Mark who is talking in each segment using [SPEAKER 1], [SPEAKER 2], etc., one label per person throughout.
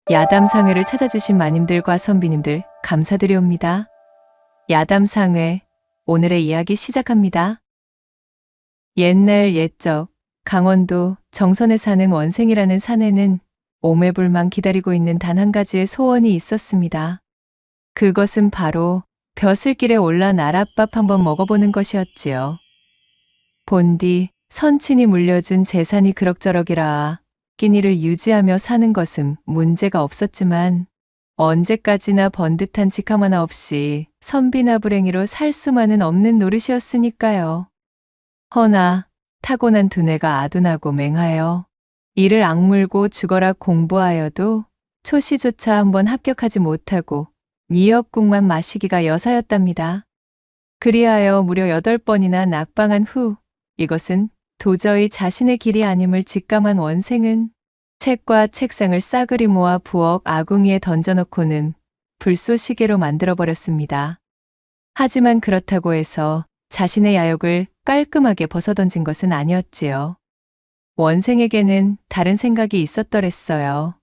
[SPEAKER 1] 야담상회를 찾아주신 마님들과 선비님들 감사드리옵니다. 야담상회, 오늘의 이야기 시작합니다. 옛날 옛적 강원도 정선에 사는 원생이라는 산에는 오매불망 기다리고 있는 단 한 가지의 소원이 있었습니다. 그것은 바로 벼슬길에 올라 나랏밥 한번 먹어보는 것이었지요. 본디 선친이 물려준 재산이 그럭저럭이라 끼니를 유지하며 사는 것은 문제가 없었지만 언제까지나 번듯한 직함 하나 없이 선비나 불행이로 살 수만은 없는 노릇이었으니까요. 허나 타고난 두뇌가 아둔하고 맹하여 이를 악물고 죽어라 공부하여도 초시조차 한번 합격하지 못하고 미역국만 마시기가 여사였답니다. 그리하여 무려 8번이나 낙방한 후 이것은 도저히 자신의 길이 아님을 직감한 원생은 책과 책상을 싸그리 모아 부엌 아궁이에 던져놓고는 불쏘시개로 만들어버렸습니다. 하지만 그렇다고 해서 자신의 야욕을 깔끔하게 벗어던진 것은 아니었지요. 원생에게는 다른 생각이 있었더랬어요.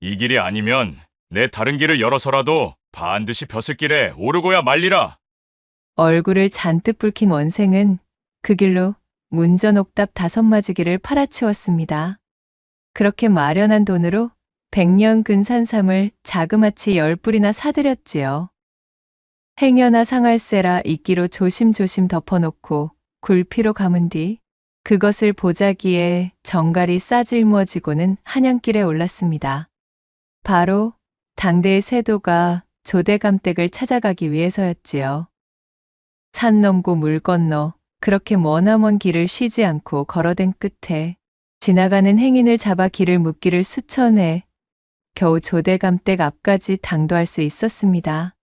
[SPEAKER 2] 이 길이 아니면 내 다른 길을 열어서라도 반드시 벼슬길에 오르고야 말리라.
[SPEAKER 1] 얼굴을 잔뜩 붉힌 원생은 그 길로 문전옥답 5마지기를 팔아치웠습니다. 그렇게 마련한 돈으로 100년 근산삼을 자그마치 10불이나 사들였지요. 행여나 상할세라 이끼로 조심조심 덮어놓고 굴피로 감은 뒤 그것을 보자기에 정갈이 싸질무어지고는 한양길에 올랐습니다. 바로 당대의 세도가 조대감댁을 찾아가기 위해서였지요. 산 넘고 물 건너 그렇게 머나먼 길을 쉬지 않고 걸어댄 끝에 지나가는 행인을 잡아 길을 묻기를 수천해 겨우 조대감댁 앞까지 당도할 수 있었습니다.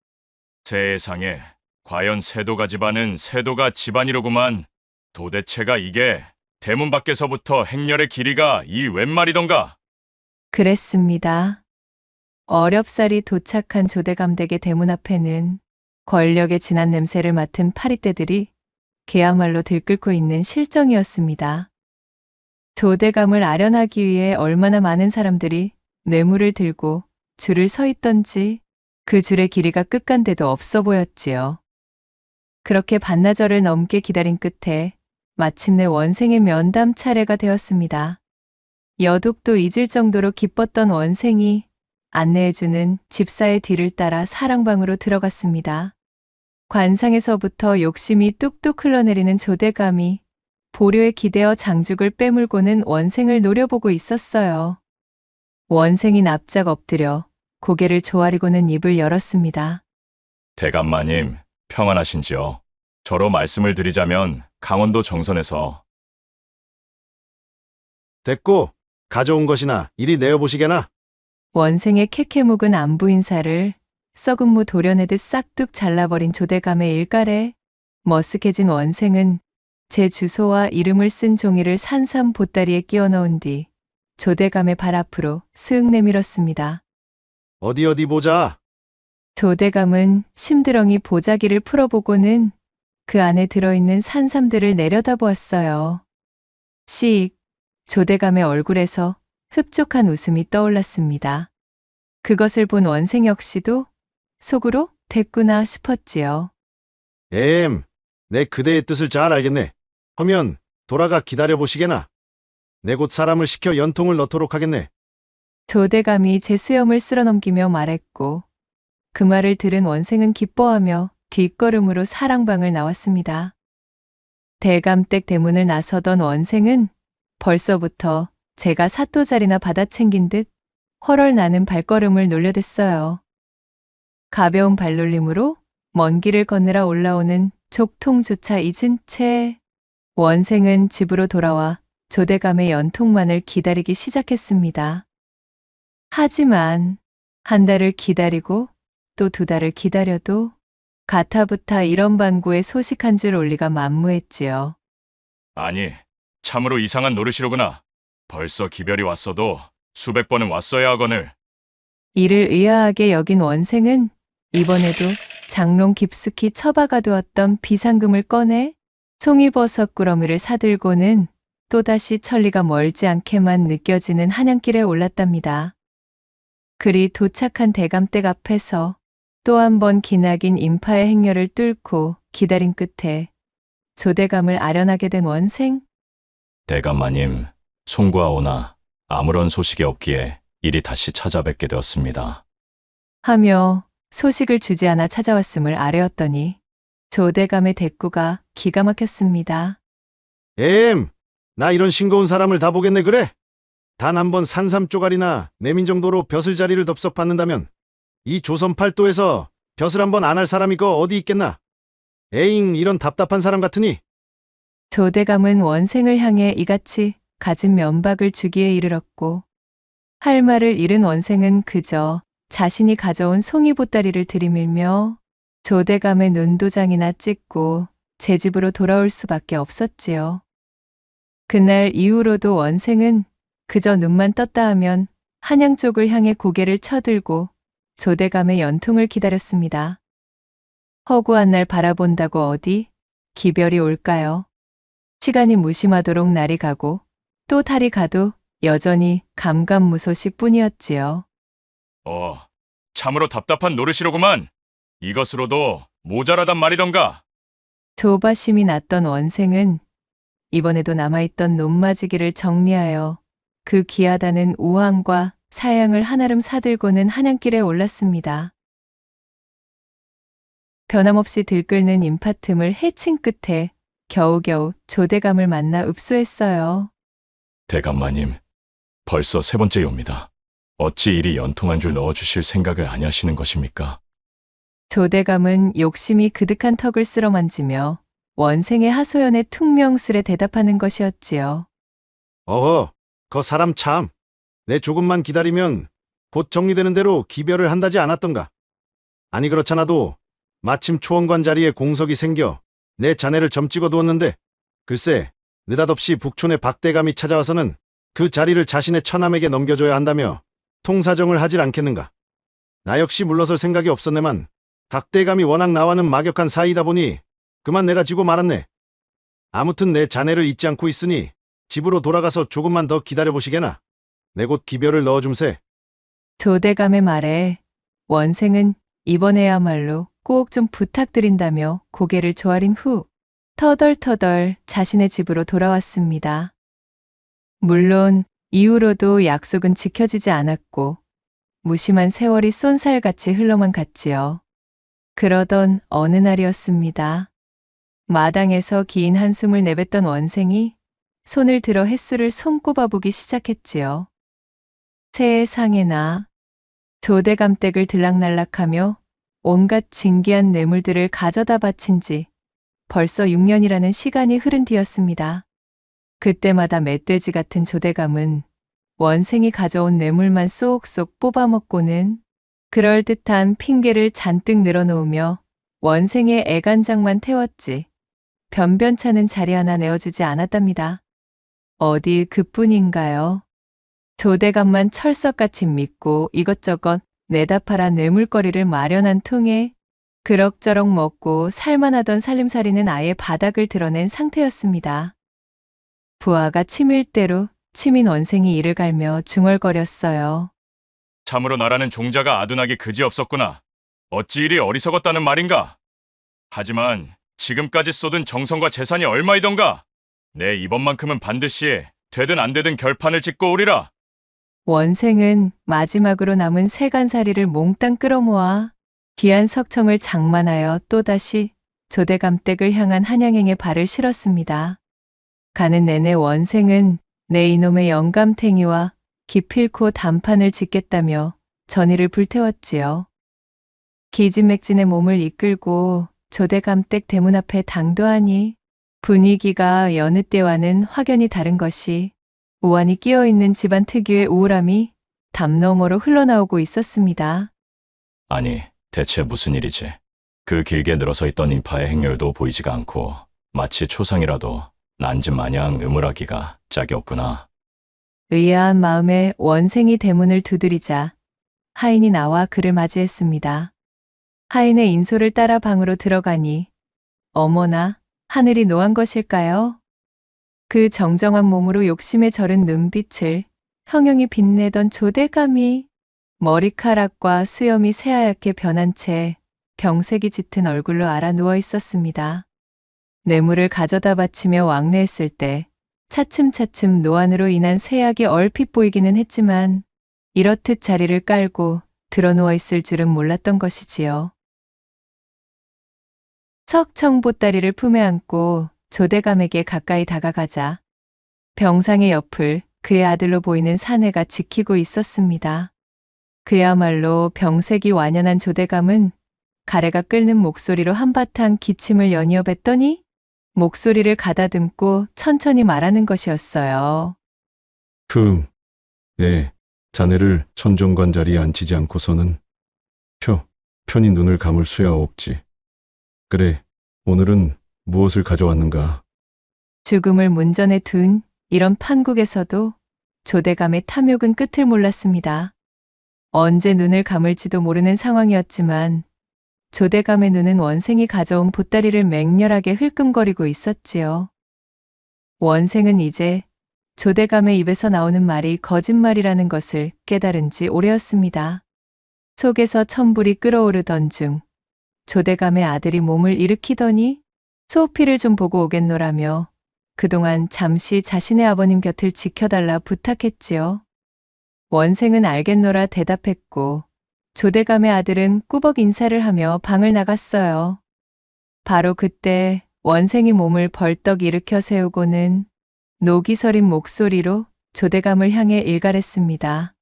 [SPEAKER 2] 세상에, 과연 세도가 집안은 세도가 집안이로구만. 도대체가 이게 대문 밖에서부터 행렬의 길이가 이 웬 말이던가.
[SPEAKER 1] 그랬습니다. 어렵사리 도착한 조대감댁의 대문 앞에는 권력의 진한 냄새를 맡은 파리떼들이 그야말로 들끓고 있는 실정이었습니다. 조대감을 아련하기 위해 얼마나 많은 사람들이 뇌물을 들고 줄을 서 있던지 그 줄의 길이가 끝간데도 없어 보였지요. 그렇게 반나절을 넘게 기다린 끝에 마침내 원생의 면담 차례가 되었습니다. 여독도 잊을 정도로 기뻤던 원생이 안내해주는 집사의 뒤를 따라 사랑방으로 들어갔습니다. 관상에서부터 욕심이 뚝뚝 흘러내리는 조대감이 보료에 기대어 장죽을 빼물고는 원생을 노려보고 있었어요. 원생이 납작 엎드려 고개를 조아리고는 입을 열었습니다.
[SPEAKER 2] 대감마님, 평안하신지요? 저로 말씀을 드리자면 강원도 정선에서
[SPEAKER 3] 됐고 가져온 것이나 이리 내어보시게나.
[SPEAKER 1] 원생의 캐캐묵은 안부 인사를 썩은 무 도려내듯 싹둑 잘라버린 조대감의 일갈에 머쓱해진 원생은 제 주소와 이름을 쓴 종이를 산삼 보따리에 끼워 넣은 뒤 조대감의 발 앞으로 스윽 내밀었습니다.
[SPEAKER 3] 어디 보자.
[SPEAKER 1] 조대감은 심드렁이 보자기를 풀어보고는 그 안에 들어있는 산삼들을 내려다보았어요. 씩, 조대감의 얼굴에서 흡족한 웃음이 떠올랐습니다. 그것을 본 원생 역시도 속으로 됐구나 싶었지요.
[SPEAKER 3] 내 그대의 뜻을 잘 알겠네. 하면 돌아가 기다려보시게나. 내 곧 사람을 시켜 연통을 넣도록 하겠네.
[SPEAKER 1] 조대감이 제 수염을 쓸어넘기며 말했고 그 말을 들은 원생은 기뻐하며 뒷걸음으로 사랑방을 나왔습니다. 대감댁 대문을 나서던 원생은 벌써부터 제가 사또자리나 받아챙긴 듯 헐헐 나는 발걸음을 놀려댔어요. 가벼운 발놀림으로 먼 길을 건너라 올라오는 족통조차 잊은 채 원생은 집으로 돌아와 조대감의 연통만을 기다리기 시작했습니다. 하지만 한 달을 기다리고 또 2달을 기다려도 가타부타 이런 반구에 소식한 줄 올리가 만무했지요.
[SPEAKER 2] 아니, 참으로 이상한 노릇이로구나. 벌써 기별이 왔어도 수백 번은 왔어야 하거늘.
[SPEAKER 1] 이를 의아하게 여긴 원생은 이번에도 장롱 깊숙이 처박아두었던 비상금을 꺼내 송이버섯 꾸러미를 사들고는 또다시 천리가 멀지 않게만 느껴지는 한양길에 올랐답니다. 그리 도착한 대감댁 앞에서 또 한 번 기나긴 인파의 행렬을 뚫고 기다린 끝에 조대감을 아련하게 된 원생?
[SPEAKER 2] 대감마님, 송구하오나 아무런 소식이 없기에 이리 다시 찾아뵙게 되었습니다.
[SPEAKER 1] 하며 소식을 주지 않아 찾아왔음을 아뢰었더니 조대감의 대꾸가 기가 막혔습니다.
[SPEAKER 3] 나 이런 싱거운 사람을 다 보겠네 그래? 단 한 번 산삼 쪼가리나 내민 정도로 벼슬 자리를 덥석 받는다면 이 조선 팔도에서 벼슬 한 번 안 할 사람이 거 어디 있겠나? 이런 답답한 사람 같으니.
[SPEAKER 1] 조대감은 원생을 향해 이같이 갖은 면박을 주기에 이르렀고 할 말을 잃은 원생은 그저 자신이 가져온 송이보따리를 들이밀며 조대감의 눈도장이나 찍고 제 집으로 돌아올 수밖에 없었지요. 그날 이후로도 원생은 그저 눈만 떴다 하면 한양 쪽을 향해 고개를 쳐들고 조대감의 연통을 기다렸습니다. 허구한 날 바라본다고 어디 기별이 올까요? 시간이 무심하도록 날이 가고 또 달이 가도 여전히 감감무소시 뿐이었지요.
[SPEAKER 2] 참으로 답답한 노릇이로구만. 이것으로도 모자라단 말이던가.
[SPEAKER 1] 조바심이 났던 원생은 이번에도 남아있던 논마지기를 정리하여 그 귀하다는 우황과 사양을 한아름 사들고는 한양길에 올랐습니다. 변함없이 들끓는 인파 틈을 헤친 끝에 겨우겨우 조대감을 만나 읍소했어요.
[SPEAKER 2] 대감마님, 벌써 세 번째요입니다. 어찌 이리 연통 한 줄 넣어주실 생각을 아니하시는 것입니까?
[SPEAKER 1] 조대감은 욕심이 그득한 턱을 쓸어만지며 원생의 하소연에 퉁명스레 대답하는 것이었지요.
[SPEAKER 3] 거 사람 참. 내 조금만 기다리면 곧 정리되는 대로 기별을 한다지 않았던가. 아니 그렇잖아도 마침 초원관 자리에 공석이 생겨 내 자네를 점 찍어 두었는데 글쎄 느닷없이 북촌의 박대감이 찾아와서는 그 자리를 자신의 처남에게 넘겨줘야 한다며 통사정을 하질 않겠는가. 나 역시 물러설 생각이 없었네만 박대감이 워낙 나와는 막역한 사이다 보니 그만 내가 지고 말았네. 아무튼 내 자네를 잊지 않고 있으니 집으로 돌아가서 조금만 더 기다려보시게나. 내 곧 기별을 넣어줌세.
[SPEAKER 1] 조대감의 말에 원생은 이번에야말로 꼭 좀 부탁드린다며 고개를 조아린 후 터덜터덜 자신의 집으로 돌아왔습니다. 물론 이후로도 약속은 지켜지지 않았고 무심한 세월이 쏜살같이 흘러만 갔지요. 그러던 어느 날이었습니다. 마당에서 긴 한숨을 내뱉던 원생이 손을 들어 햇수를 손꼽아보기 시작했지요. 세상에나 조대감댁을 들락날락하며 온갖 진귀한 뇌물들을 가져다 바친 지 벌써 6년이라는 시간이 흐른 뒤였습니다. 그때마다 멧돼지 같은 조대감은 원생이 가져온 뇌물만 쏙쏙 뽑아먹고는 그럴듯한 핑계를 잔뜩 늘어놓으며 원생의 애간장만 태웠지 변변찮은 자리 하나 내어주지 않았답니다. 어디 그뿐인가요? 조대감만 철석같이 믿고 이것저것 내다 팔아 뇌물거리를 마련한 통에 그럭저럭 먹고 살만하던 살림살이는 아예 바닥을 드러낸 상태였습니다. 부하가 치밀대로 치민 원생이 이를 갈며 중얼거렸어요.
[SPEAKER 2] 참으로 나라는 종자가 아둔하기 그지없었구나. 어찌 이리 어리석었다는 말인가? 하지만 지금까지 쏟은 정성과 재산이 얼마이던가? 내 이번만큼은 반드시 되든 안 되든 결판을 짓고 오리라.
[SPEAKER 1] 원생은 마지막으로 남은 세간살이를 몽땅 끌어모아 귀한 석청을 장만하여 또다시 조대감댁을 향한 한양행에 발을 실었습니다. 가는 내내 원생은 내 이놈의 영감탱이와 기필코 단판을 짓겠다며 전의를 불태웠지요. 기진맥진의 몸을 이끌고 조대감댁 대문 앞에 당도하니 분위기가 여느 때와는 확연히 다른 것이 우환이 끼어있는 집안 특유의 우울함이 담 너머로 흘러나오고 있었습니다.
[SPEAKER 2] 아니, 대체 무슨 일이지? 그 길게 늘어서 있던 인파의 행렬도 보이지가 않고 마치 초상이라도 난집 마냥 음울하기가 짝이 없구나.
[SPEAKER 1] 의아한 마음에 원생이 대문을 두드리자 하인이 나와 그를 맞이했습니다. 하인의 인소를 따라 방으로 들어가니 어머나 하늘이 노한 것일까요? 그 정정한 몸으로 욕심에 절은 눈빛을 형용이 빛내던 조대감이 머리카락과 수염이 새하얗게 변한 채 경색이 짙은 얼굴로 알아 누워 있었습니다. 뇌물을 가져다 바치며 왕래했을 때 차츰차츰 노안으로 인한 쇠약이 얼핏 보이기는 했지만 이렇듯 자리를 깔고 드러누워 있을 줄은 몰랐던 것이지요. 석청보따리를 품에 안고 조대감에게 가까이 다가가자 병상의 옆을 그의 아들로 보이는 사내가 지키고 있었습니다. 그야말로 병색이 완연한 조대감은 가래가 끓는 목소리로 한바탕 기침을 연이어 뱉더니 목소리를 가다듬고 천천히 말하는 것이었어요.
[SPEAKER 3] 네, 자네를 천정관 자리에 앉히지 않고서는 편히 눈을 감을 수야 없지. 그래, 오늘은 무엇을 가져왔는가?
[SPEAKER 1] 죽음을 문전에 둔 이런 판국에서도 조대감의 탐욕은 끝을 몰랐습니다. 언제 눈을 감을지도 모르는 상황이었지만 조대감의 눈은 원생이 가져온 보따리를 맹렬하게 흘끔거리고 있었지요. 원생은 이제 조대감의 입에서 나오는 말이 거짓말이라는 것을 깨달은 지 오래였습니다. 속에서 천불이 끓어오르던 중 조대감의 아들이 몸을 일으키더니 소피를 좀 보고 오겠노라며 그동안 잠시 자신의 아버님 곁을 지켜달라 부탁했지요. 원생은 알겠노라 대답했고 조대감의 아들은 꾸벅 인사를 하며 방을 나갔어요. 바로 그때 원생이 몸을 벌떡 일으켜 세우고는 녹이 서린 목소리로 조대감을 향해 일갈했습니다.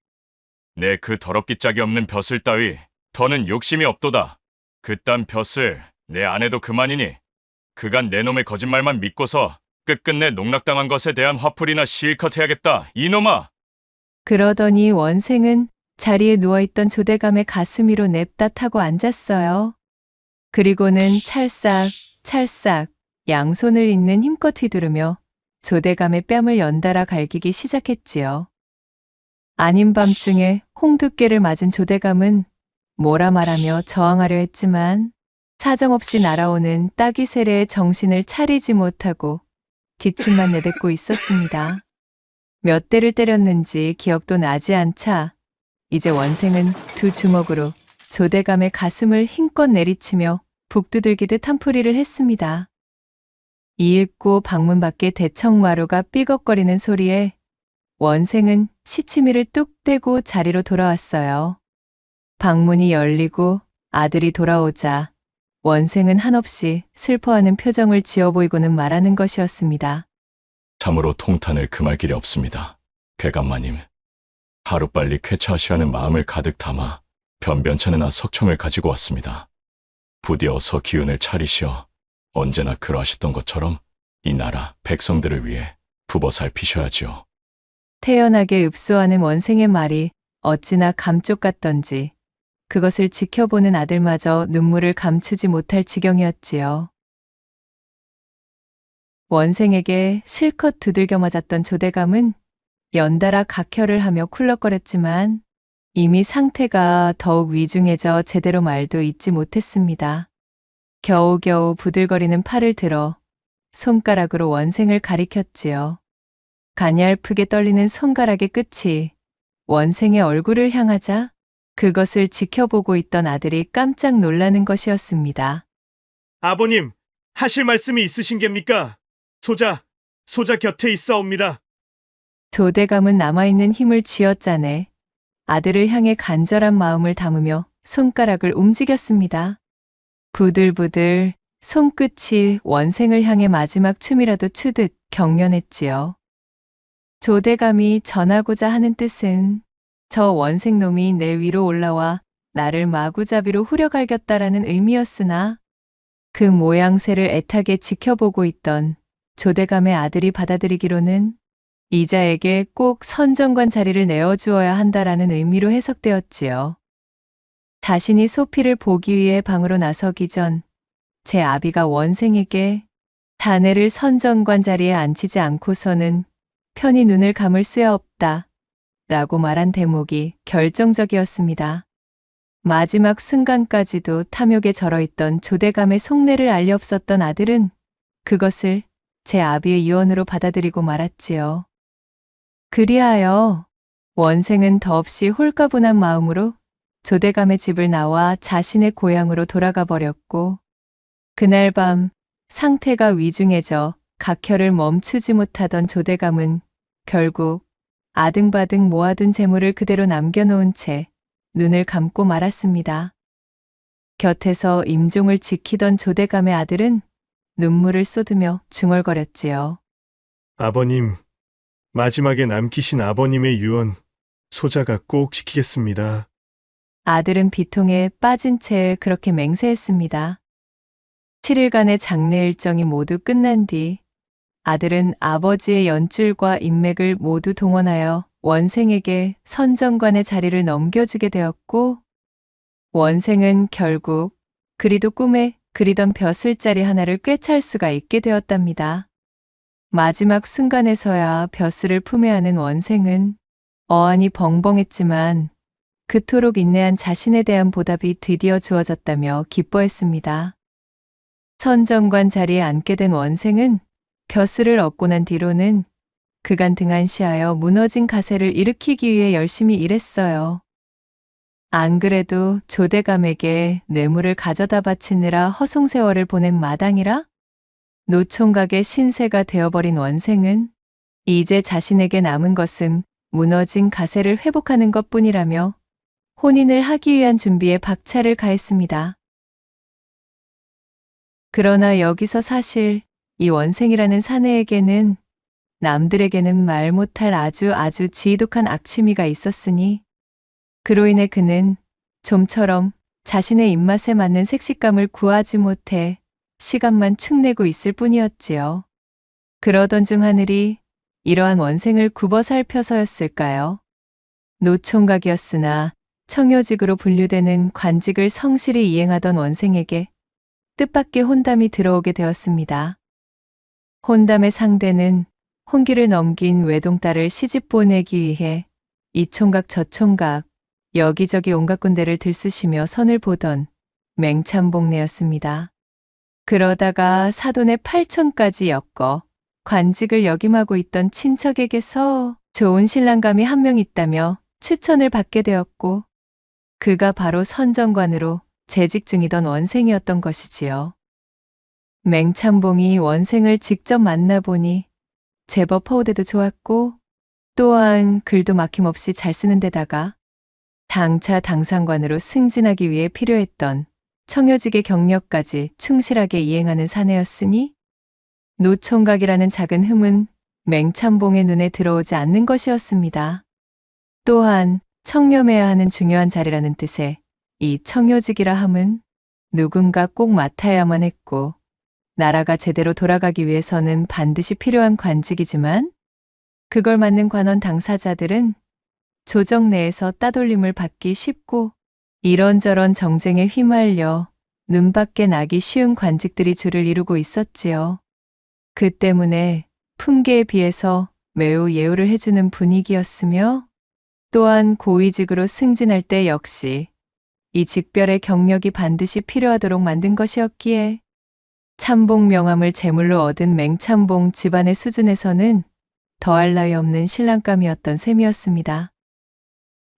[SPEAKER 2] 내 그 더럽기 짝이 없는 벼슬 따위 더는 욕심이 없도다. 그딴 벼슬 내 아내도 그만이니 그간 내 놈의 거짓말만 믿고서 끝끝내 농락당한 것에 대한 화풀이나 실컷 해야겠다. 이놈아!
[SPEAKER 1] 그러더니 원생은 자리에 누워있던 조대감의 가슴 위로 냅다 타고 앉았어요. 그리고는 찰싹 양손을 잇는 힘껏 휘두르며 조대감의 뺨을 연달아 갈기기 시작했지요. 아닌 밤중에 홍두깨를 맞은 조대감은 뭐라 말하며 저항하려 했지만 사정없이 날아오는 따귀 세례에 정신을 차리지 못하고 뒷침만 내뱉고 있었습니다. 몇 대를 때렸는지 기억도 나지 않자 이제 원생은 두 주먹으로 조대감의 가슴을 힘껏 내리치며 북두들기듯 한풀이를 했습니다. 이윽고 방문 밖에 대청마루가 삐걱거리는 소리에 원생은 시치미를 뚝 떼고 자리로 돌아왔어요. 방문이 열리고 아들이 돌아오자 원생은 한없이 슬퍼하는 표정을 지어 보이고는 말하는 것이었습니다.
[SPEAKER 2] 참으로 통탄을 금할 길이 없습니다. 괴감마님, 하루빨리 쾌차하시라는 마음을 가득 담아 변변찮으나 석청을 가지고 왔습니다. 부디 어서 기운을 차리시어 언제나 그러하셨던 것처럼 이 나라 백성들을 위해 부버 살피셔야지요.
[SPEAKER 1] 태연하게 읍소하는 원생의 말이 어찌나 감쪽 같던지 그것을 지켜보는 아들마저 눈물을 감추지 못할 지경이었지요. 원생에게 실컷 두들겨 맞았던 조대감은 연달아 각혈을 하며 쿨럭거렸지만 이미 상태가 더욱 위중해져 제대로 말도 잇지 못했습니다. 겨우겨우 부들거리는 팔을 들어 손가락으로 원생을 가리켰지요. 가냘프게 떨리는 손가락의 끝이 원생의 얼굴을 향하자 그것을 지켜보고 있던 아들이 깜짝 놀라는 것이었습니다.
[SPEAKER 4] 아버님, 하실 말씀이 있으신 geb니까? 소자 곁에 있사옵니다.
[SPEAKER 1] 조대감은 남아있는 힘을 쥐어짜내 아들을 향해 간절한 마음을 담으며 손가락을 움직였습니다. 부들부들 손끝이 원생을 향해 마지막 춤이라도 추듯 경련했지요. 조대감이 전하고자 하는 뜻은 저 원생놈이 내 위로 올라와 나를 마구잡이로 후려갈겼다라는 의미였으나 그 모양새를 애타게 지켜보고 있던 조대감의 아들이 받아들이기로는 이자에게 꼭 선정관 자리를 내어주어야 한다라는 의미로 해석되었지요. 자신이 소피를 보기 위해 방으로 나서기 전 제 아비가 원생에게 자네를 선정관 자리에 앉히지 않고서는 편히 눈을 감을 수야 없다 라고 말한 대목이 결정적이었습니다. 마지막 순간까지도 탐욕에 절어있던 조대감의 속내를 알리 없었던 아들은 그것을 제 아비의 유언으로 받아들이고 말았지요. 그리하여 원생은 더없이 홀가분한 마음으로 조대감의 집을 나와 자신의 고향으로 돌아가 버렸고, 그날 밤 상태가 위중해져 각혈을 멈추지 못하던 조대감은 결국 아등바등 모아둔 재물을 그대로 남겨놓은 채 눈을 감고 말았습니다. 곁에서 임종을 지키던 조대감의 아들은 눈물을 쏟으며 중얼거렸지요.
[SPEAKER 4] 아버님, 마지막에 남기신 아버님의 유언, 소자가 꼭 지키겠습니다.
[SPEAKER 1] 아들은 비통에 빠진 채 그렇게 맹세했습니다. 7일간의 장례 일정이 모두 끝난 뒤 아들은 아버지의 연줄과 인맥을 모두 동원하여 원생에게 선정관의 자리를 넘겨주게 되었고, 원생은 결국 그리도 꿈에 그리던 벼슬자리 하나를 꿰찰 수가 있게 되었답니다. 마지막 순간에서야 벼슬을 품에 안은 원생은 어안이 벙벙했지만 그토록 인내한 자신에 대한 보답이 드디어 주어졌다며 기뻐했습니다. 선정관 자리에 앉게 된 원생은 벼슬을 얻고 난 뒤로는 그간 등한시하여 무너진 가세를 일으키기 위해 열심히 일했어요. 안 그래도 조대감에게 뇌물을 가져다 바치느라 허송세월을 보낸 마당이라 노총각의 신세가 되어버린 원생은 이제 자신에게 남은 것은 무너진 가세를 회복하는 것뿐이라며 혼인을 하기 위한 준비에 박차를 가했습니다. 그러나 여기서 사실 이 원생이라는 사내에게는 남들에게는 말 못할 아주 지독한 악취미가 있었으니 그로 인해 그는 좀처럼 자신의 입맛에 맞는 색식감을 구하지 못해 시간만 축내고 있을 뿐이었지요. 그러던 중 하늘이 이러한 원생을 굽어 살펴서였을까요? 노총각이었으나 청요직으로 분류되는 관직을 성실히 이행하던 원생에게 뜻밖의 혼담이 들어오게 되었습니다. 혼담의 상대는 혼기를 넘긴 외동딸을 시집 보내기 위해 이 총각 저 총각 여기저기 온갖 군데를 들쑤시며 선을 보던 맹참복내였습니다. 그러다가 사돈의 팔촌까지 엮어 관직을 역임하고 있던 친척에게서 좋은 신랑감이 한 명 있다며 추천을 받게 되었고, 그가 바로 선정관으로 재직 중이던 원생이었던 것이지요. 맹참봉이 원생을 직접 만나보니 제법 허우대도 좋았고, 또한 글도 막힘없이 잘 쓰는 데다가 당차 당상관으로 승진하기 위해 필요했던 청요직의 경력까지 충실하게 이행하는 사내였으니 노총각이라는 작은 흠은 맹참봉의 눈에 들어오지 않는 것이었습니다. 또한 청렴해야 하는 중요한 자리라는 뜻의 이 청요직이라 함은 누군가 꼭 맡아야만 했고, 나라가 제대로 돌아가기 위해서는 반드시 필요한 관직이지만 그걸 맡는 관원 당사자들은 조정 내에서 따돌림을 받기 쉽고 이런저런 정쟁에 휘말려 눈밖에 나기 쉬운 관직들이 줄을 이루고 있었지요. 그 때문에 품계에 비해서 매우 예우를 해주는 분위기였으며, 또한 고위직으로 승진할 때 역시 이 직별의 경력이 반드시 필요하도록 만든 것이었기에 참봉 명함을 제물로 얻은 맹참봉 집안의 수준에서는 더할 나위 없는 신랑감이었던 셈이었습니다.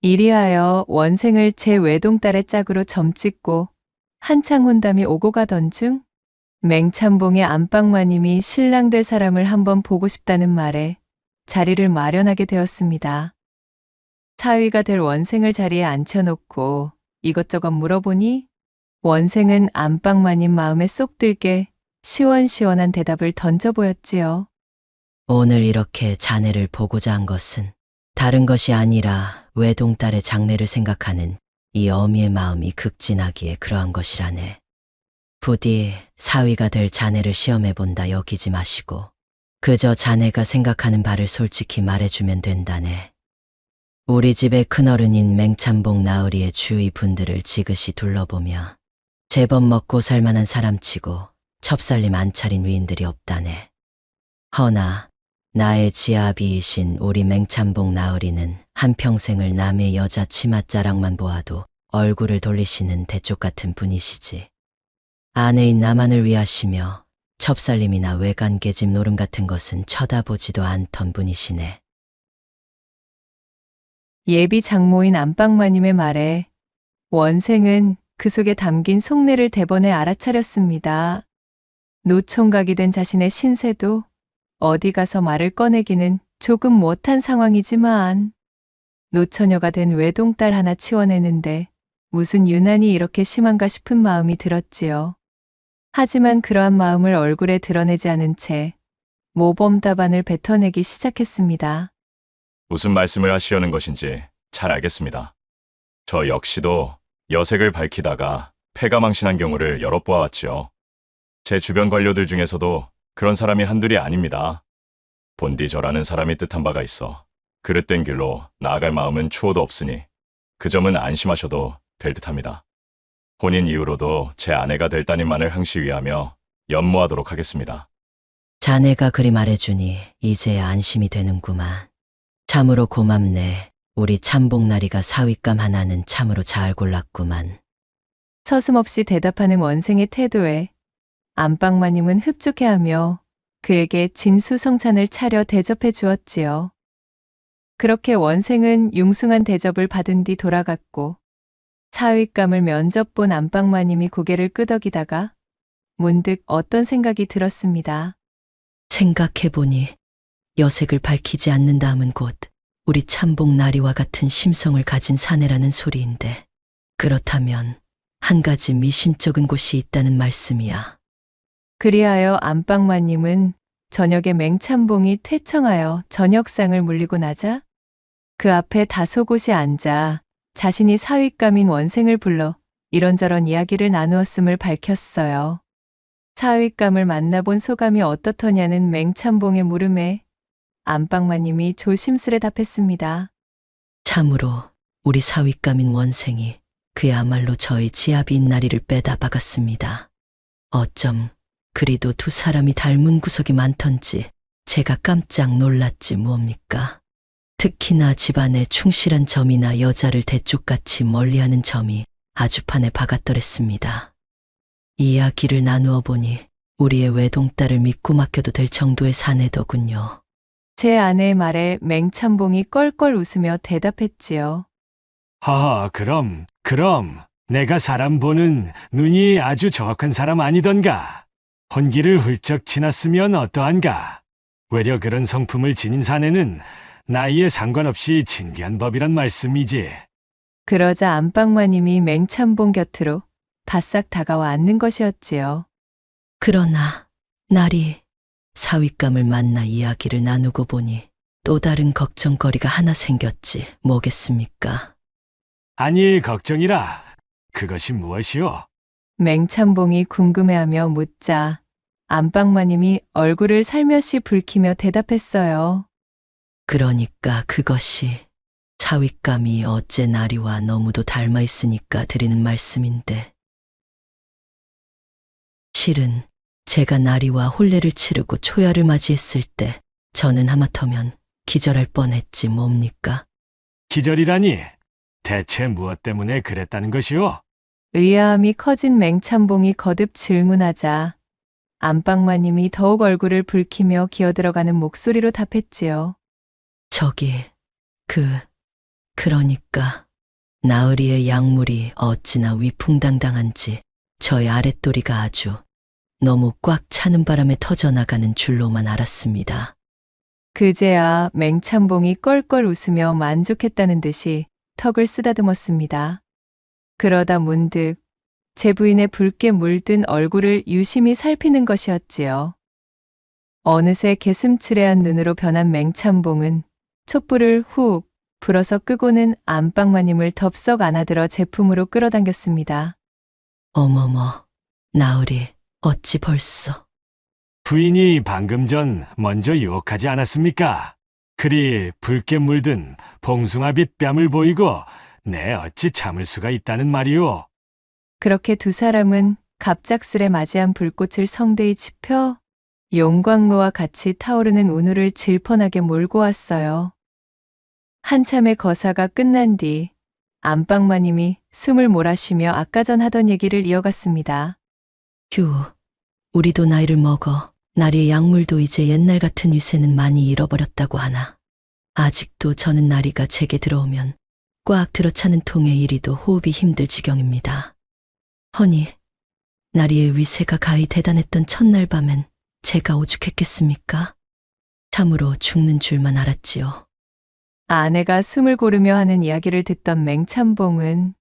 [SPEAKER 1] 이리하여 원생을 제 외동딸의 짝으로 점찍고 한창 혼담이 오고 가던 중 맹참봉의 안방마님이 신랑 될 사람을 한번 보고 싶다는 말에 자리를 마련하게 되었습니다. 사위가 될 원생을 자리에 앉혀놓고 이것저것 물어보니 원생은 안방마님 마음에 쏙 들게 시원시원한 대답을 던져 보였지요.
[SPEAKER 5] 오늘 이렇게 자네를 보고자 한 것은 다른 것이 아니라 외동딸의 장래를 생각하는 이 어미의 마음이 극진하기에 그러한 것이라네. 부디 사위가 될 자네를 시험해본다 여기지 마시고 그저 자네가 생각하는 바를 솔직히 말해주면 된다네. 우리 집의 큰어른인 맹참봉 나으리의 주위 분들을 지그시 둘러보며 제법 먹고 살만한 사람치고 첩살림 안 차린 위인들이 없다네. 허나 나의 지아비이신 우리 맹참봉 나으리는 한평생을 남의 여자 치맛자락만 보아도 얼굴을 돌리시는 대쪽 같은 분이시지. 아내인 나만을 위하시며 첩살림이나 외간 계집 노름 같은 것은 쳐다보지도 않던 분이시네.
[SPEAKER 1] 예비 장모인 안방마님의 말에 원생은 그 속에 담긴 속내를 대번에 알아차렸습니다. 노총각이 된 자신의 신세도 어디 가서 말을 꺼내기는 조금 못한 상황이지만 노처녀가 된 외동딸 하나 치워내는데 무슨 유난이 이렇게 심한가 싶은 마음이 들었지요. 하지만 그러한 마음을 얼굴에 드러내지 않은 채 모범 답안을 뱉어내기 시작했습니다.
[SPEAKER 2] 무슨 말씀을 하시려는 것인지 잘 알겠습니다. 저 역시도 여색을 밝히다가 패가 망신한 경우를 여러 보아왔지요. 제 주변 관료들 중에서도 그런 사람이 한둘이 아닙니다. 본디 저라는 사람이 뜻한 바가 있어 그릇된 길로 나아갈 마음은 추호도 없으니 그 점은 안심하셔도 될 듯합니다. 혼인 이후로도 제 아내가 될 따님만을 항시 위하며 연모하도록 하겠습니다.
[SPEAKER 5] 자네가 그리 말해주니 이제야 안심이 되는구만. 참으로 고맙네. 우리 참복나리가 사윗감 하나는 참으로 잘 골랐구만.
[SPEAKER 1] 서슴없이 대답하는 원생의 태도에 안방마님은 흡족해하며 그에게 진수성찬을 차려 대접해 주었지요. 그렇게 원생은 융숭한 대접을 받은 뒤 돌아갔고 사윗감을 면접 본 안방마님이 고개를 끄덕이다가 문득 어떤 생각이 들었습니다.
[SPEAKER 5] 생각해보니 여색을 밝히지 않는다함은 곧 우리 참복나리와 같은 심성을 가진 사내라는 소리인데 그렇다면 한 가지 미심쩍은 곳이 있다는 말씀이야.
[SPEAKER 1] 그리하여 안방마님은 저녁에 맹참봉이 퇴청하여 저녁상을 물리고 나자 그 앞에 다소곳이 앉아 자신이 사윗감인 원생을 불러 이런저런 이야기를 나누었음을 밝혔어요. 사윗감을 만나본 소감이 어떻더냐는 맹참봉의 물음에 안방마님이 조심스레 답했습니다.
[SPEAKER 5] 참으로 우리 사윗감인 원생이 그야말로 저희 지아비 인나리를 빼다 박았습니다. 어쩜 그리도 두 사람이 닮은 구석이 많던지 제가 깜짝 놀랐지 뭡니까. 특히나 집안에 충실한 점이나 여자를 대쪽같이 멀리하는 점이 아주 판에 박았더랬습니다. 이야기를 나누어 보니 우리의 외동딸을 믿고 맡겨도 될 정도의 사내더군요.
[SPEAKER 1] 제 아내의 말에 맹참봉이 껄껄 웃으며 대답했지요.
[SPEAKER 6] 허허, 그럼 내가 사람 보는 눈이 아주 정확한 사람 아니던가. 혼기를 훌쩍 지났으면 어떠한가. 외려 그런 성품을 지닌 사내는 나이에 상관없이 진귀한 법이란 말씀이지.
[SPEAKER 1] 그러자 안방마님이 맹참봉 곁으로 바싹 다가와 앉는 것이었지요.
[SPEAKER 5] 그러나 날이 사윗감을 만나 이야기를 나누고 보니 또 다른 걱정거리가 하나 생겼지 뭐겠습니까?
[SPEAKER 6] 아니, 걱정이라. 그것이 무엇이오?
[SPEAKER 1] 맹참봉이 궁금해하며 묻자 안방마님이 얼굴을 살며시 붉히며 대답했어요.
[SPEAKER 5] 그러니까 그것이 사윗감이 어째 나리와 너무도 닮아 있으니까 드리는 말씀인데 실은 제가 나리와 혼례를 치르고 초야를 맞이했을 때 저는 하마터면 기절할 뻔했지 뭡니까?
[SPEAKER 6] 기절이라니. 대체 무엇 때문에 그랬다는 것이오?
[SPEAKER 1] 의아함이 커진 맹참봉이 거듭 질문하자 안방마님이 더욱 얼굴을 붉히며 기어들어가는 목소리로 답했지요.
[SPEAKER 5] 저기 그러니까 나으리의 약물이 어찌나 위풍당당한지 저의 아랫도리가 아주 너무 꽉 차는 바람에 터져나가는 줄로만 알았습니다.
[SPEAKER 1] 그제야 맹참봉이 껄껄 웃으며 만족했다는 듯이 턱을 쓰다듬었습니다. 그러다 문득 제 부인의 붉게 물든 얼굴을 유심히 살피는 것이었지요. 어느새 개슴츠레한 눈으로 변한 맹참봉은 촛불을 훅 불어서 끄고는 안방마님을 덥석 안아들어 제품으로 끌어당겼습니다.
[SPEAKER 5] 어머머, 나으리 어찌 벌써.
[SPEAKER 6] 부인이 방금 전 먼저 유혹하지 않았습니까? 그리 붉게 물든 봉숭아빛 뺨을 보이고 내 어찌 참을 수가 있다는 말이오.
[SPEAKER 1] 그렇게 두 사람은 갑작스레 맞이한 불꽃을 성대히 지펴 용광로와 같이 타오르는 운우를 질펀하게 몰고 왔어요. 한참의 거사가 끝난 뒤 안방마님이 숨을 몰아쉬며 아까 전 하던 얘기를 이어갔습니다.
[SPEAKER 5] 휴, 우리도 나이를 먹어 나리의 약물도 이제 옛날 같은 위세는 많이 잃어버렸다고 하나. 아직도 저는 나리가 제게 들어오면 꽉 들어차는 통에 이리도 호흡이 힘들 지경입니다. 허니, 나리의 위세가 가히 대단했던 첫날 밤엔 제가 오죽했겠습니까? 참으로 죽는 줄만 알았지요.
[SPEAKER 1] 아내가 숨을 고르며 하는 이야기를 듣던 맹참봉은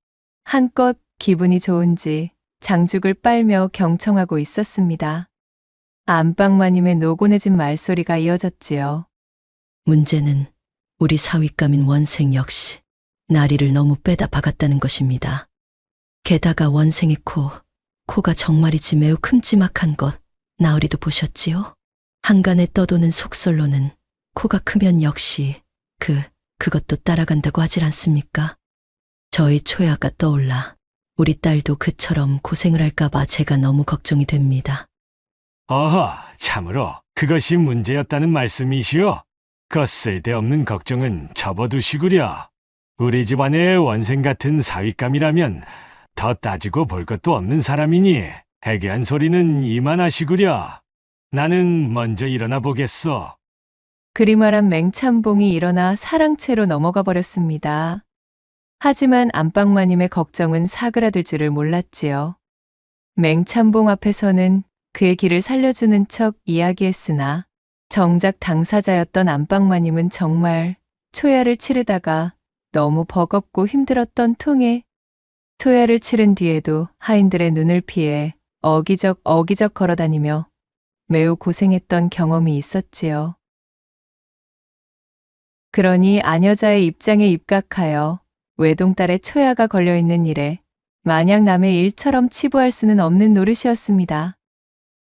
[SPEAKER 1] 한껏 기분이 좋은지 장죽을 빨며 경청하고 있었습니다. 안방마님의 노곤해진 말소리가 이어졌지요.
[SPEAKER 5] 문제는 우리 사윗감인 원생 역시 나리를 너무 빼다 박았다는 것입니다. 게다가 원생의 코가 정말이지 매우 큼지막한 것 나으리도 보셨지요? 한간에 떠도는 속설로는 코가 크면 역시 그것도 따라간다고 하질 않습니까? 저희 초야가 떠올라 우리 딸도 그처럼 고생을 할까봐 제가 너무 걱정이 됩니다.
[SPEAKER 6] 어허, 참으로 그것이 문제였다는 말씀이시오? 그 쓸데없는 걱정은 접어두시구려. 우리 집안의 원생 같은 사윗감이라면 더 따지고 볼 것도 없는 사람이니 해괴한 소리는 이만하시구려. 나는 먼저 일어나 보겠소.
[SPEAKER 1] 그리 말한 맹참봉이 일어나 사랑채로 넘어가 버렸습니다. 하지만 안방마님의 걱정은 사그라들 줄을 몰랐지요. 맹참봉 앞에서는 그의 길을 살려주는 척 이야기했으나 정작 당사자였던 안방마님은 정말 초야를 치르다가 너무 버겁고 힘들었던 통에 초야를 치른 뒤에도 하인들의 눈을 피해 어기적 걸어다니며 매우 고생했던 경험이 있었지요. 그러니 아녀자의 입장에 입각하여 외동딸의 초야가 걸려있는 일에 마냥 남의 일처럼 치부할 수는 없는 노릇이었습니다.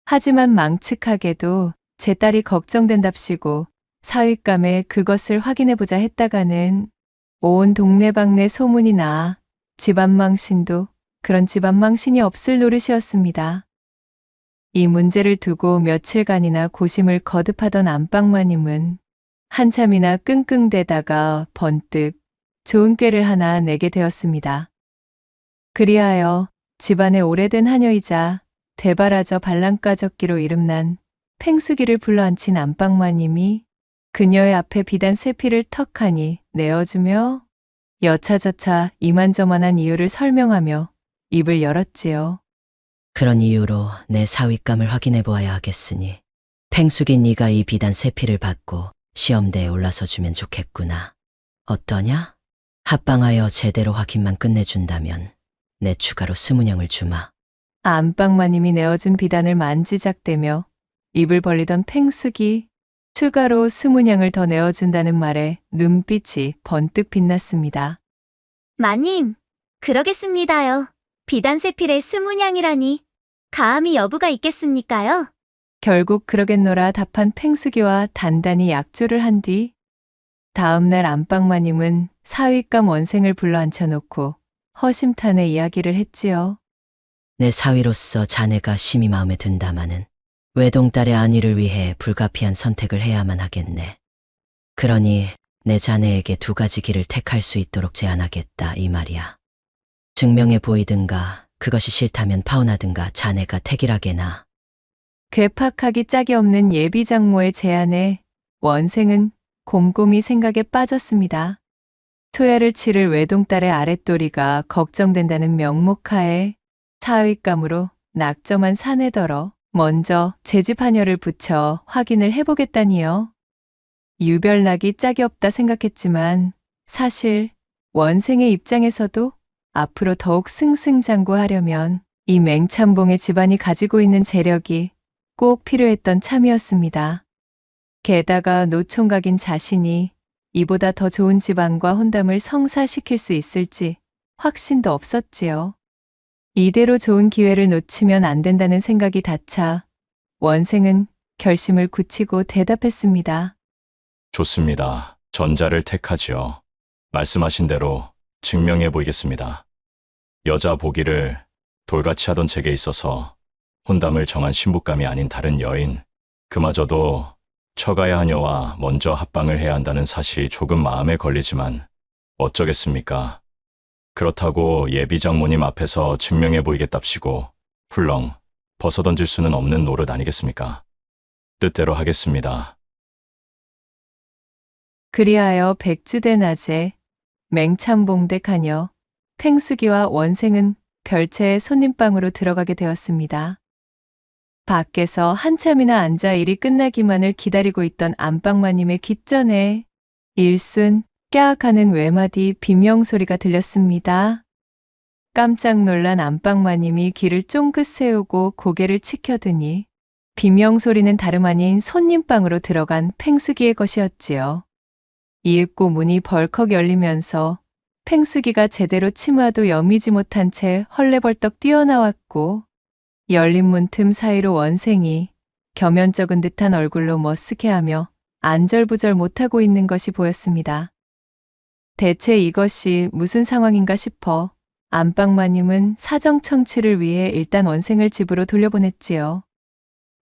[SPEAKER 1] 하지만 망측하게도 제 딸이 걱정된답시고 사윗감에 그것을 확인해보자 했다가는 온 동네방네 소문이 나 집안망신도 그런 집안망신이 없을 노릇이었습니다. 이 문제를 두고 며칠간이나 고심을 거듭하던 안방마님은 한참이나 끙끙대다가 번뜩 좋은 꾀를 하나 내게 되었습니다. 그리하여 집안의 오래된 하녀이자 되바라져 발랑가적기로 이름난 팽수기를 불러앉힌 안방마님이 그녀의 앞에 비단 세피를 턱하니 내어주며 여차저차 이만저만한 이유를 설명하며 입을 열었지요.
[SPEAKER 5] 그런 이유로 내 사윗감을 확인해 보아야 하겠으니 팽숙이 네가 이 비단 세피를 받고 시험대에 올라서 주면 좋겠구나. 어떠냐? 합방하여 제대로 확인만 끝내준다면 내 추가로 20냥을 주마.
[SPEAKER 1] 안방마님이 내어준 비단을 만지작대며 입을 벌리던 팽숙이 추가로 20냥을 더 내어준다는 말에 눈빛이 번뜩 빛났습니다.
[SPEAKER 7] 마님, 그러겠습니다요. 비단 세필의 20냥이라니 감히 여부가 있겠습니까요?
[SPEAKER 1] 결국 그러겠노라 답한 팽숙이와 단단히 약조를 한 뒤 다음날 안방마님은 사윗감 원생을 불러 앉혀놓고 허심탄회 이야기를 했지요.
[SPEAKER 5] 내 사위로서 자네가 심히 마음에 든다마는 외동딸의 안위를 위해 불가피한 선택을 해야만 하겠네. 그러니 내 자네에게 2가지 길을 택할 수 있도록 제안하겠다 이 말이야. 증명해 보이든가 그것이 싫다면 파혼하든가 자네가 택이라게나.
[SPEAKER 1] 괴팍하기 짝이 없는 예비장모의 제안에 원생은 곰곰이 생각에 빠졌습니다. 초야를 치를 외동딸의 아랫도리가 걱정된다는 명목하에 사윗감으로 낙점한 사내더러 먼저 제집 하녀를 붙여 확인을 해보겠다니요. 유별나기 짝이 없다 생각했지만 사실 원생의 입장에서도 앞으로 더욱 승승장구하려면 이 맹참봉의 집안이 가지고 있는 재력이 꼭 필요했던 참이었습니다. 게다가 노총각인 자신이 이보다 더 좋은 집안과 혼담을 성사시킬 수 있을지 확신도 없었지요. 이대로 좋은 기회를 놓치면 안 된다는 생각이 닿자 원생은 결심을 굳히고 대답했습니다.
[SPEAKER 2] 좋습니다. 전자를 택하지요. 말씀하신 대로 증명해 보이겠습니다. 여자 보기를 돌같이 하던 제게 있어서 혼담을 정한 신부감이 아닌 다른 여인, 그마저도 처가의 하녀와 먼저 합방을 해야 한다는 사실이 조금 마음에 걸리지만 어쩌겠습니까? 그렇다고 예비장모님 앞에서 증명해 보이겠답시고 훌렁 벗어던질 수는 없는 노릇 아니겠습니까? 뜻대로 하겠습니다.
[SPEAKER 1] 그리하여 백주대 낮에 맹참봉대 가녀 팽수기와 원생은 별채의 손님방으로 들어가게 되었습니다. 밖에서 한참이나 앉아 일이 끝나기만을 기다리고 있던 안방마님의 귓전에 일순 깨악하는 외마디 비명소리가 들렸습니다. 깜짝 놀란 안방마님이 귀를 쫑긋 세우고 고개를 치켜드니 비명소리는 다름 아닌 손님방으로 들어간 팽수기의 것이었지요. 이윽고 문이 벌컥 열리면서 팽수기가 제대로 치마도 여미지 못한 채 헐레벌떡 뛰어나왔고 열린 문 틈 사이로 원생이 겸연쩍은 듯한 얼굴로 머쓱해하며 안절부절 못하고 있는 것이 보였습니다. 대체 이것이 무슨 상황인가 싶어 안방마님은 사정 청취를 위해 일단 원생을 집으로 돌려보냈지요.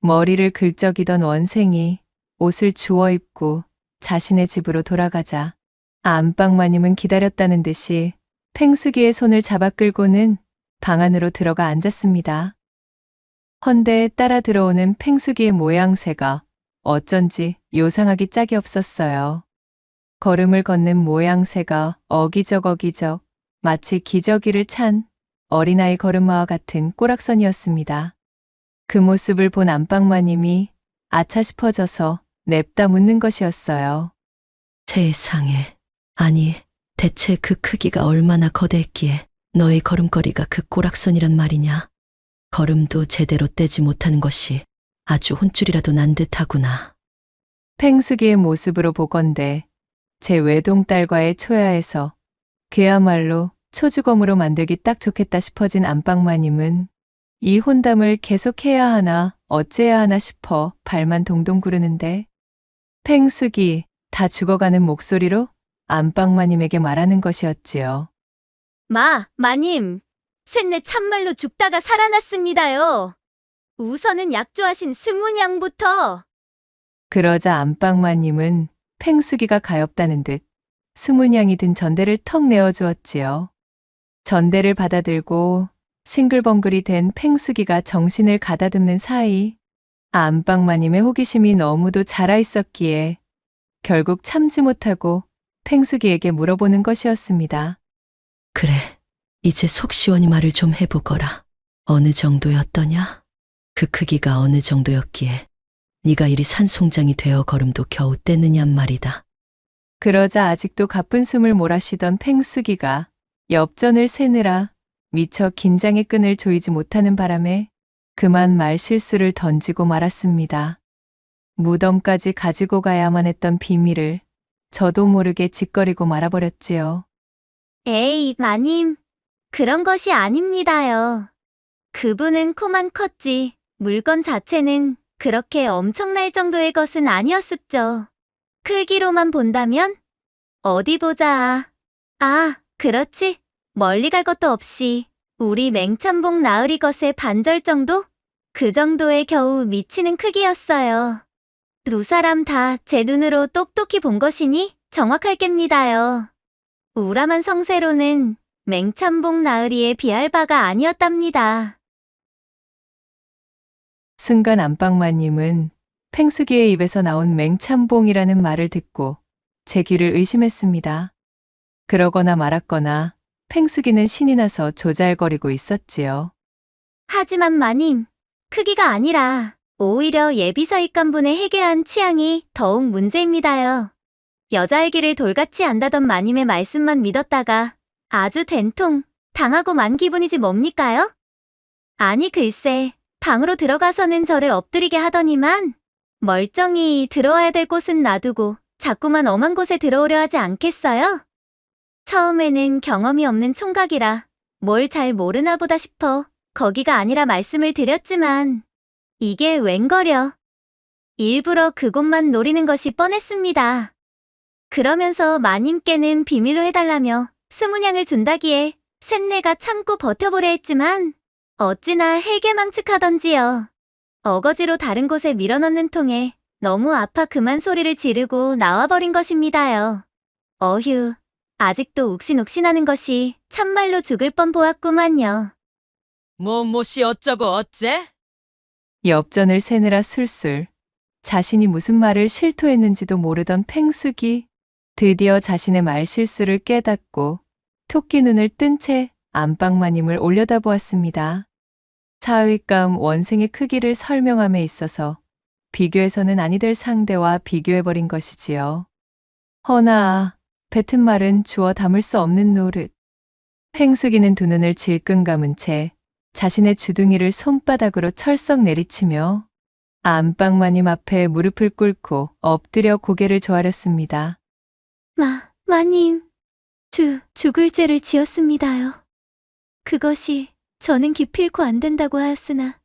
[SPEAKER 1] 머리를 긁적이던 원생이 옷을 주워 입고 자신의 집으로 돌아가자 안방마님은 기다렸다는 듯이 팽수기의 손을 잡아 끌고는 방 안으로 들어가 앉았습니다. 헌데 따라 들어오는 팽수기의 모양새가 어쩐지 요상하기 짝이 없었어요. 걸음을 걷는 모양새가 어기적 마치 기저귀를 찬 어린아이 걸음마와 같은 꼬락선이었습니다. 그 모습을 본 안방마님이 아차 싶어져서 냅다 묻는 것이었어요.
[SPEAKER 5] 세상에. 아니, 대체 그 크기가 얼마나 거대했기에 너의 걸음걸이가 그 꼬락선이란 말이냐? 걸음도 제대로 떼지 못하는 것이 아주 혼쭐이라도 난 듯하구나.
[SPEAKER 1] 팽수기의 모습으로 보건대 제 외동딸과의 초야에서 그야말로 초주검으로 만들기 딱 좋겠다 싶어진 안방마님은 이 혼담을 계속해야 하나 어째야 하나 싶어 발만 동동 구르는데 팽수기 다 죽어가는 목소리로 안방마님에게 말하는 것이었지요.
[SPEAKER 7] 마님, 셋넷 참말로 죽다가 살아났습니다요. 우선은 약조하신 스문양부터.
[SPEAKER 1] 그러자 안방마님은 팽수기가 가엾다는 듯 스문양이 든 전대를 턱 내어주었지요. 전대를 받아들고 싱글벙글이 된 팽수기가 정신을 가다듬는 사이 안방마님의 호기심이 너무도 자라 있었기에 결국 참지 못하고 팽수기에게 물어보는 것이었습니다.
[SPEAKER 5] 그래, 이제 속 시원히 말을 좀 해보거라. 어느 정도였더냐? 그 크기가 어느 정도였기에 네가 이리 산송장이 되어 걸음도 겨우 떼느냔 말이다.
[SPEAKER 1] 그러자 아직도 가쁜 숨을 몰아쉬던 팽수기가 엽전을 세느라 미처 긴장의 끈을 조이지 못하는 바람에 그만 말 실수를 던지고 말았습니다. 무덤까지 가지고 가야만 했던 비밀을 저도 모르게 짓거리고 말아버렸지요.
[SPEAKER 7] 에이, 마님. 그런 것이 아닙니다요. 그분은 코만 컸지 물건 자체는 그렇게 엄청날 정도의 것은 아니었습죠. 크기로만 본다면? 어디 보자. 아, 그렇지. 멀리 갈 것도 없이 우리 맹참봉 나으리 것의 반절 정도? 그 정도에 겨우 미치는 크기였어요. 두 사람 다 제 눈으로 똑똑히 본 것이니 정확할 겝니다요. 우람한 성세로는 맹참봉 나으리에 비할 바가 아니었답니다.
[SPEAKER 1] 순간 안방마님은 팽수기의 입에서 나온 맹참봉이라는 말을 듣고 제 귀를 의심했습니다. 그러거나 말았거나 팽수기는 신이 나서 조잘거리고 있었지요.
[SPEAKER 7] 하지만 마님, 크기가 아니라 오히려 예비사익관분의 해괴한 취향이 더욱 문제입니다요. 여자알기를 돌같이 안다던 마님의 말씀만 믿었다가 아주 된통 당하고 만 기분이지 뭡니까요? 아니 글쎄, 방으로 들어가서는 저를 엎드리게 하더니만 멀쩡히 들어와야 될 곳은 놔두고 자꾸만 엄한 곳에 들어오려 하지 않겠어요? 처음에는 경험이 없는 총각이라 뭘 잘 모르나 보다 싶어 거기가 아니라 말씀을 드렸지만 이게 웬거려. 일부러 그곳만 노리는 것이 뻔했습니다. 그러면서 마님께는 비밀로 해달라며 스문양을 준다기에 셋내가 참고 버텨보려 했지만 어찌나 해괴망측하던지요. 어거지로 다른 곳에 밀어넣는 통에 너무 아파 그만 소리를 지르고 나와버린 것입니다요. 어휴, 아직도 욱신욱신하는 것이 참말로 죽을 뻔 보았구만요.
[SPEAKER 8] 뭐뭐시 어쩌고 어째?
[SPEAKER 1] 엽전을 세느라 술술 자신이 무슨 말을 실토했는지도 모르던 팽수기 드디어 자신의 말실수를 깨닫고 토끼 눈을 뜬 채 안방마님을 올려다보았습니다. 사위감 원생의 크기를 설명함에 있어서 비교해서는 아니 될 상대와 비교해버린 것이지요. 허나 뱉은 말은 주워 담을 수 없는 노릇. 팽숙이는 두 눈을 질끈 감은 채 자신의 주둥이를 손바닥으로 철썩 내리치며 안방마님 앞에 무릎을 꿇고 엎드려 고개를 조아렸습니다.
[SPEAKER 7] 마님, 죽을 죄를 지었습니다요. 그것이 저는 기필코 안 된다고 하였으나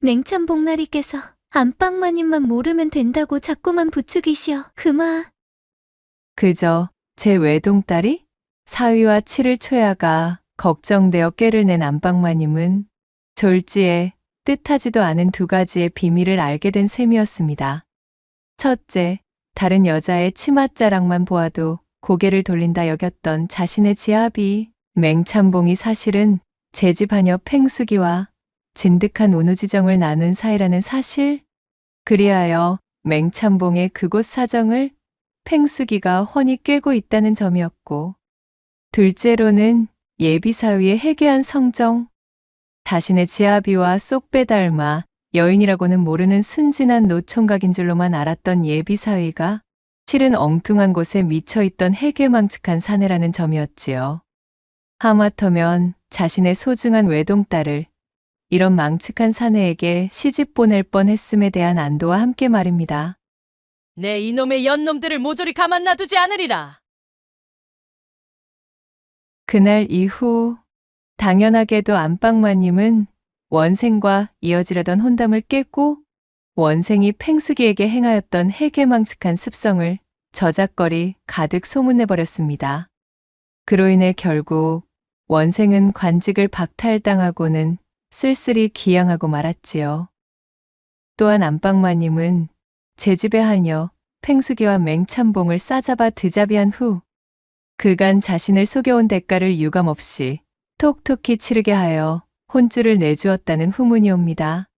[SPEAKER 7] 맹참복나리께서 안방마님만 모르면 된다고 자꾸만 부추기시어
[SPEAKER 1] 그저 제 외동딸이 사위와 치를 초야가 걱정되어 꾀를 낸 안방마님은 졸지에 뜻하지도 않은 두 가지의 비밀을 알게 된 셈이었습니다. 첫째, 다른 여자의 치맛자락만 보아도 고개를 돌린다 여겼던 자신의 지아비 맹참봉이 사실은 제 집 하녀 팽숙이와 진득한 온우지정을 나눈 사이라는 사실. 그리하여 맹참봉의 그곳 사정을 팽숙이가 훤히 꿰고 있다는 점이었고, 둘째로는 예비사위의 해괴한 성정. 자신의 지아비와 쏙 빼닮아 여인이라고는 모르는 순진한 노총각인 줄로만 알았던 예비사위가 실은 엉뚱한 곳에 미쳐있던 해괴망측한 사내라는 점이었지요. 하마터면 자신의 소중한 외동딸을 이런 망측한 사내에게 시집 보낼 뻔했음에 대한 안도와 함께 말입니다.
[SPEAKER 8] 내 이놈의 연놈들을 모조리 가만 놔두지 않으리라.
[SPEAKER 1] 그날 이후 당연하게도 안방마님은 원생과 이어지려던 혼담을 깼고 원생이 팽숙이에게 행하였던 해괴망측한 습성을 저작거리 가득 소문내버렸습니다. 그로 인해 결국 원생은 관직을 박탈당하고는 쓸쓸히 기양하고 말았지요. 또한 안방마님은 제 집의 하녀 팽숙이와 맹참봉을 싸잡아 드자비한 후 그간 자신을 속여온 대가를 유감없이 톡톡히 치르게 하여 혼쭐을 내주었다는 후문이 옵니다.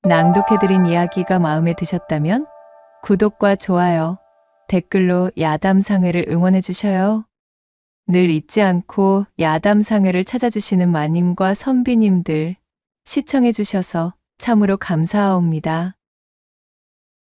[SPEAKER 1] 낭독해드린 이야기가 마음에 드셨다면 구독과 좋아요, 댓글로 야담상회를 응원해 주셔요. 늘 잊지 않고 야담상회를 찾아주시는 마님과 선비님들 시청해 주셔서 참으로 감사하옵니다.